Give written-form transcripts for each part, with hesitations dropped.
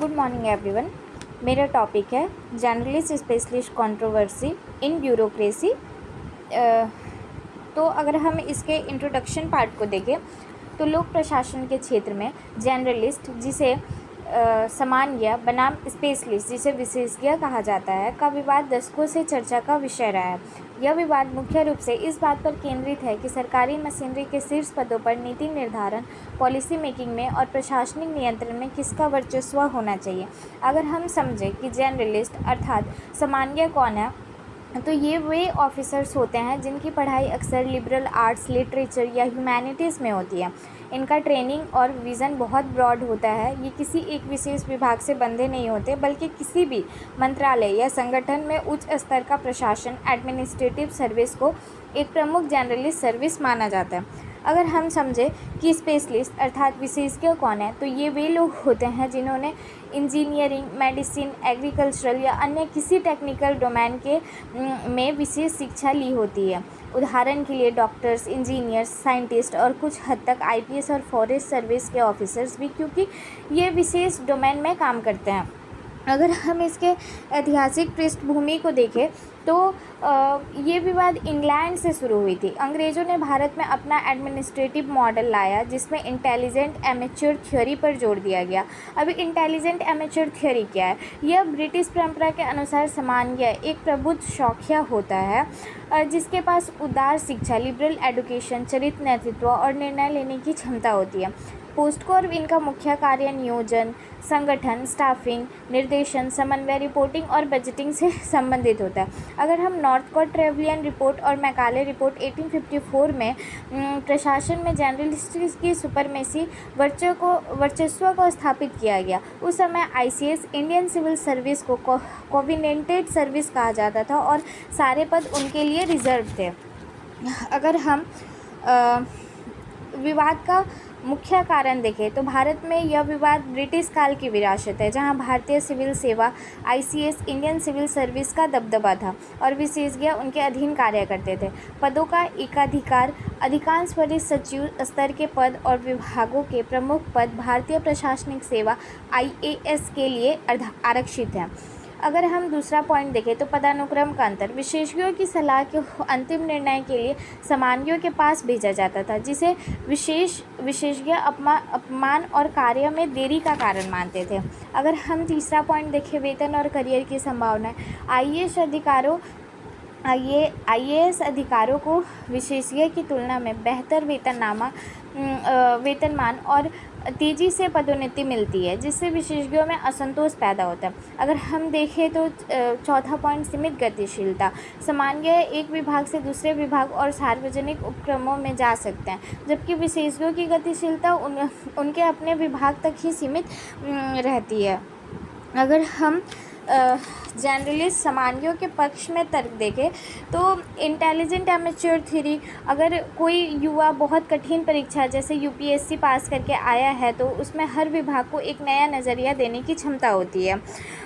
Good morning everyone. मेरा topic है journalist specialist controversy इन bureaucracy. तो अगर हम इसके इंट्रोडक्शन पार्ट को देखें तो लोक प्रशासन के क्षेत्र में जनरलिस्ट जिसे सामान्य बनाम स्पेशलिस्ट जिसे विशेषज्ञ कहा जाता है का विवाद दशकों से चर्चा का विषय रहा है। यह विवाद मुख्य रूप से इस बात पर केंद्रित है कि सरकारी मशीनरी के शीर्ष पदों पर नीति निर्धारण, पॉलिसी मेकिंग में और प्रशासनिक नियंत्रण में किसका वर्चस्व होना चाहिए। अगर हम समझें कि जनरलिस्ट अर्थात सामान्य कौन है, तो ये वे ऑफिसर्स होते हैं जिनकी पढ़ाई अक्सर लिबरल आर्ट्स, लिटरेचर या ह्यूमैनिटीज़ में होती है। इनका ट्रेनिंग और विज़न बहुत ब्रॉड होता है। ये किसी एक विशेष विभाग से बंधे नहीं होते, बल्कि किसी भी मंत्रालय या संगठन में उच्च स्तर का प्रशासन, एडमिनिस्ट्रेटिव सर्विस को एक प्रमुख जनरलिस्ट सर्विस माना जाता है। अगर हम समझें कि स्पेशलिस्ट अर्थात विशेषज्ञ कौन है, तो ये वे लोग होते हैं जिन्होंने इंजीनियरिंग, मेडिसिन, एग्रीकल्चरल या अन्य किसी टेक्निकल डोमेन के में विशेष शिक्षा ली होती है। उदाहरण के लिए डॉक्टर्स, इंजीनियर्स, साइंटिस्ट और कुछ हद तक आईपीएस और फॉरेस्ट सर्विस के ऑफिसर्स भी, क्योंकि ये विशेष डोमेन में काम करते हैं। अगर हम इसके ऐतिहासिक पृष्ठभूमि को देखें तो ये विवाद इंग्लैंड से शुरू हुई थी। अंग्रेज़ों ने भारत में अपना एडमिनिस्ट्रेटिव मॉडल लाया जिसमें इंटेलिजेंट एमेच्योर थ्योरी पर जोर दिया गया। अभी इंटेलिजेंट एमेच्योर थ्योरी क्या है? यह ब्रिटिश परंपरा के अनुसार सामान्य एक प्रबुद्ध शौकिया होता है जिसके पास उदार शिक्षा, लिबरल एडुकेशन, चरित्र, नेतृत्व और निर्णय लेने की क्षमता होती है। पोस्टकॉर्प इनका मुख्य कार्य नियोजन, संगठन, स्टाफिंग, निर्देशन, समन्वय, रिपोर्टिंग और बजटिंग से संबंधित होता है। अगर हम नॉर्थकोट ट्रेवलियन रिपोर्ट और मैकाले रिपोर्ट 1854 में प्रशासन में जर्नलिस्ट की सुपरमेसी वर्चस्व को स्थापित किया गया। उस समय आईसीएस इंडियन सिविल सर्विस को कोविनेंटेड सर्विस कहा जाता था और सारे पद उनके लिए रिजर्व थे। अगर हम विवाद का मुख्य कारण देखें तो भारत में यह विवाद ब्रिटिश काल की विरासत है, जहां भारतीय सिविल सेवा आईसीएस इंडियन सिविल सर्विस का दबदबा था और विशेषज्ञ उनके अधीन कार्य करते थे। पदों का एकाधिकार, अधिकांश वरिष्ठ सचिव स्तर के पद और विभागों के प्रमुख पद भारतीय प्रशासनिक सेवा आईएएस के लिए आरक्षित हैं। अगर हम दूसरा पॉइंट देखें तो पदानुक्रम का अंतर, विशेषज्ञों की सलाह के अंतिम निर्णय के लिए सामान्यों के पास भेजा जाता था, जिसे विशेषज्ञ अपमान और कार्य में देरी का कारण मानते थे। अगर हम तीसरा पॉइंट देखें, वेतन और करियर की संभावना, आईएएस अधिकारों को विशेषज्ञ की तुलना में बेहतर वेतनमान और तेज़ी से पदोन्नति मिलती है, जिससे विशेषज्ञों में असंतोष पैदा होता है। अगर हम देखें तो चौथा पॉइंट, सीमित गतिशीलता, सामान्य एक विभाग से दूसरे विभाग और सार्वजनिक उपक्रमों में जा सकते हैं, जबकि विशेषज्ञों की गतिशीलता उनके अपने विभाग तक ही सीमित रहती है। अगर हम जनरलिस्ट सामान्यों के पक्ष में तर्क देखें तो इंटेलिजेंट एमेच्योर थ्योरी, अगर कोई युवा बहुत कठिन परीक्षा जैसे यूपीएससी पास करके आया है तो उसमें हर विभाग को एक नया नज़रिया देने की क्षमता होती है।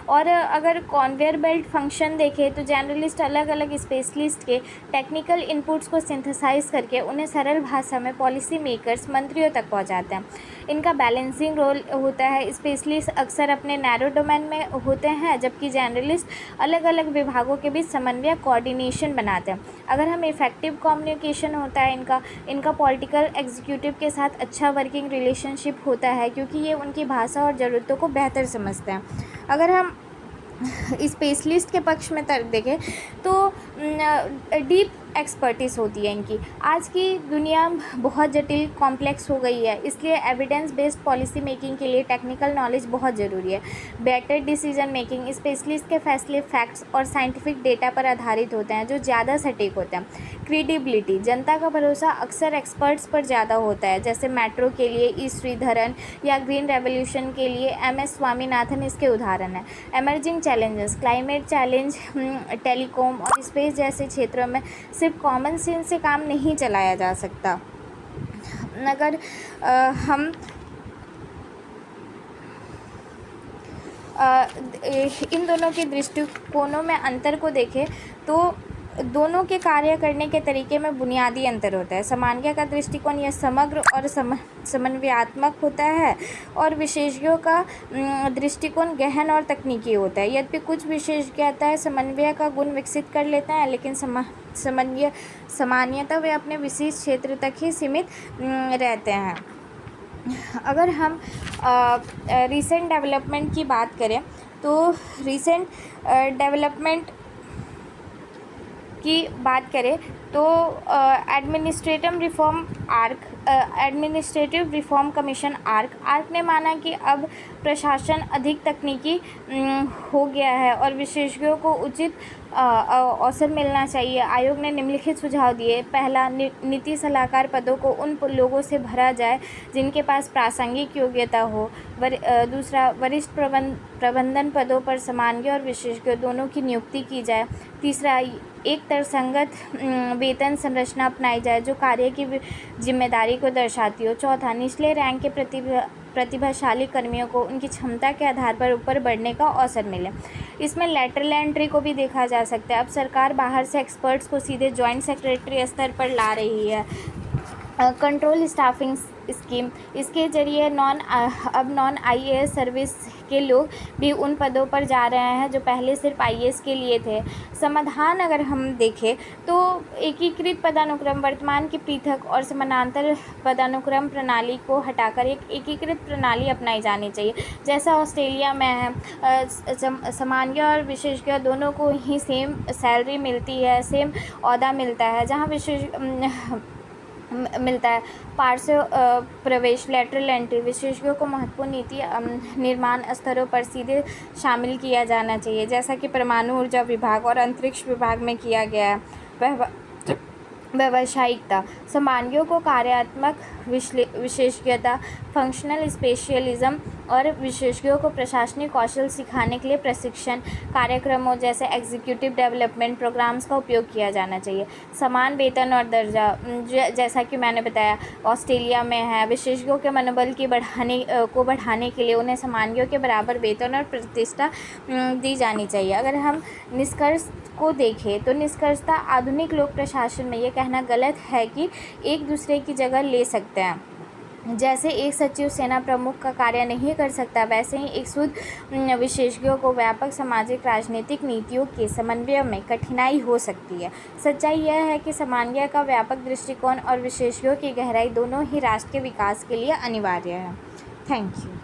और अगर कन्वेयर बेल्ट फंक्शन देखें तो जनरलिस्ट अलग अलग स्पेशलिस्ट के टेक्निकल इनपुट्स को सिंथेसाइज करके उन्हें सरल भाषा में पॉलिसी मेकर्स, मंत्रियों तक पहुंचाते हैं। इनका बैलेंसिंग रोल होता है। स्पेशलिस्ट अक्सर अपने नैरो डोमेन में होते हैं, जबकि जनरलिस्ट अलग अलग विभागों के बीच समन्वय, कोऑर्डिनेशन बनाते हैं। अगर हम इफेक्टिव कम्युनिकेशन होता है इनका पॉलिटिकल एग्जीक्यूटिव के साथ अच्छा वर्किंग रिलेशनशिप होता है, क्योंकि ये उनकी भाषा और ज़रूरतों को बेहतर समझते हैं। अगर हम स्पेशलिस्ट के पक्ष में तर्क देखें तो डीप एक्सपर्टीज़ होती है इनकी। आज की दुनिया बहुत जटिल, कॉम्प्लेक्स हो गई है, इसलिए एविडेंस बेस्ड पॉलिसी मेकिंग के लिए टेक्निकल नॉलेज बहुत ज़रूरी है। बेटर डिसीजन मेकिंग, स्पेशलिस्ट के फैसले फैक्ट्स और साइंटिफिक डेटा पर आधारित होते हैं जो ज़्यादा सटीक होते हैं। क्रेडिबिलिटी, जनता का भरोसा अक्सर एक्सपर्ट्स पर ज़्यादा होता है, जैसे मेट्रो के लिए ई श्रीधरन या ग्रीन रेवोल्यूशन के लिए एमएस स्वामीनाथन इसके उदाहरण हैं। Emerging challenges, climate challenge, telecom और स्पेस जैसे क्षेत्रों में सिर्फ कॉमन सेंस से काम नहीं चलाया जा सकता। अगर हम इन दोनों के दृष्टिकोणों में अंतर को देखें तो दोनों के कार्य करने के तरीके में बुनियादी अंतर होता है। सामान्य का दृष्टिकोण यह समग्र और समन्वयात्मक होता है और विशेषज्ञों का दृष्टिकोण गहन और तकनीकी होता है। यद्यपि कुछ विशेषज्ञताएं समन्वय का गुण विकसित कर लेते हैं, लेकिन सामान्यतः वे अपने विशेष क्षेत्र तक ही सीमित रहते हैं। अगर हम रीसेंट डेवलपमेंट की बात करें तो रीसेंट डेवलपमेंट की बात करें तो एडमिनिस्ट्रेटिव रिफॉर्म कमीशन आर्क ने माना कि अब प्रशासन अधिक तकनीकी हो गया है और विशेषज्ञों को उचित अवसर मिलना चाहिए। आयोग ने निम्नलिखित सुझाव दिए। पहला, नीति सलाहकार पदों को उन लोगों से भरा जाए जिनके पास प्रासंगिक योग्यता हो। दूसरा, वरिष्ठ प्रबंधन पदों पर सामान्य और विशेषज्ञ दोनों की नियुक्ति की जाए। तीसरा, एक तर्कसंगत वेतन संरचना अपनाई जाए जो कार्य की जिम्मेदारी को दर्शाती हो। चौथा, निचले रैंक के प्रतिभाशाली कर्मियों को उनकी क्षमता के आधार पर ऊपर बढ़ने का अवसर मिले। इसमें लैटरल एंट्री को भी देखा जा सकता है। अब सरकार बाहर से एक्सपर्ट्स को सीधे जॉइंट सेक्रेटरी स्तर पर ला रही है। कंट्रोल स्टाफिंग स्कीम, इसके जरिए अब नॉन IAS सर्विस के लोग भी उन पदों पर जा रहे हैं जो पहले सिर्फ IAS के लिए थे। समाधान अगर हम देखें तो एकीकृत पदानुक्रम, वर्तमान की पृथक और समानांतर पदानुक्रम प्रणाली को हटाकर एक एकीकृत प्रणाली अपनाई जानी चाहिए, जैसा ऑस्ट्रेलिया में है। सामान्य और विशेषज्ञ दोनों को ही सेम सैलरी मिलती है, सेम ओहदा मिलता है। जहाँ मिलता है पार्श्व प्रवेश, लैटरल एंट्री, विशेषज्ञों को महत्वपूर्ण नीति निर्माण स्तरों पर सीधे शामिल किया जाना चाहिए, जैसा कि परमाणु ऊर्जा विभाग और अंतरिक्ष विभाग में किया गया है। व्यावसायिकता, सामान्यों को कार्यात्मक विशेषज्ञता, फंक्शनल स्पेशलिज्म और विशेषज्ञों को प्रशासनिक कौशल सिखाने के लिए प्रशिक्षण कार्यक्रमों जैसे एग्जीक्यूटिव डेवलपमेंट प्रोग्राम्स का उपयोग किया जाना चाहिए। समान वेतन और दर्जा, जैसा कि मैंने बताया ऑस्ट्रेलिया में है। विशेषज्ञों के मनोबल की बढ़ाने के लिए उन्हें सामान्यों के बराबर वेतन और प्रतिष्ठा दी जानी चाहिए। अगर हम निष्कर्ष को देखें तो निष्कर्षतः आधुनिक लोक प्रशासन में ये कहना गलत है कि एक दूसरे की जगह ले सकते हैं। जैसे एक सचिव सेना प्रमुख का कार्य नहीं कर सकता, वैसे ही एक शुद्ध विशेषज्ञों को व्यापक सामाजिक राजनीतिक नीतियों के समन्वय में कठिनाई हो सकती है। सच्चाई यह है कि सामान्य का व्यापक दृष्टिकोण और विशेषज्ञों की गहराई दोनों ही राष्ट्र के विकास के लिए अनिवार्य है। Thank you.